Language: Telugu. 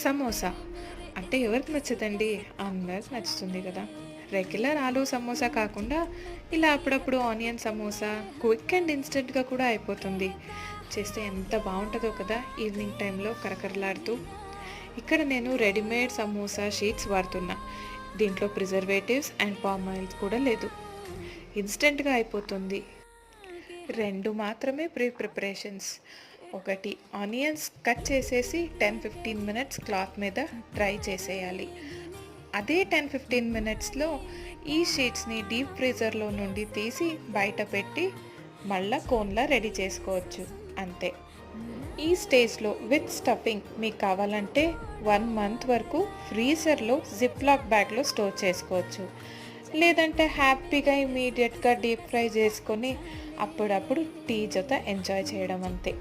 సమోసా అంటే ఎవరికి నచ్చదండి? అందరికి నచ్చుతుంది కదా! రెగ్యులర్ ఆలు సమోసా కాకుండా ఇలా అప్పుడప్పుడు ఆనియన్ సమోసా క్విక్ అండ్ ఇన్‌స్టంట్‌గా కూడా అయిపోతుంది. చేస్తే ఎంత బావుంటదో కదా! ఈవినింగ్ టైంలో కరకరలాడుతూ. ఇక్కడ నేను రెడీమేడ్ సమోసా షీట్స్ వాడుతున్నా. దీంట్లో ప్రిజర్వేటివ్స్ అండ్ పామ్ ఆయిల్ కూడా లేదు. ఇన్‌స్టంట్‌గా అయిపోతుంది. 2 మాత్రమే ప్రిపరేషన్స్. ఒకటి ఆనియన్స్ కట్ చేసేసి 10-15 మినిట్స్ క్లాత్ మీద డ్రై చేసేయాలి. అదే 10-15 మినిట్స్‌లో ఈ షీట్స్‌ని డీప్ ఫ్రీజర్‌లో నుండి తీసి బయట పెట్టి మళ్ళా కోన్‌లా రెడీ చేసుకోవచ్చు. అంతే. ఈ స్టేజ్‌లో విత్ స్టఫింగ్ మీకు కావాలంటే 1 మంత్ వరకు ఫ్రీజర్‌లో జిప్‌లాక్ బ్యాగ్‌లో స్టోర్ చేసుకోవచ్చు. లేదంటే హ్యాపీగా ఇమ్మీడియట్‌గా డీప్ ఫ్రై చేసుకొని అప్పుడప్పుడు టీ జొత ఎంజాయ్ చేయడం అంతే.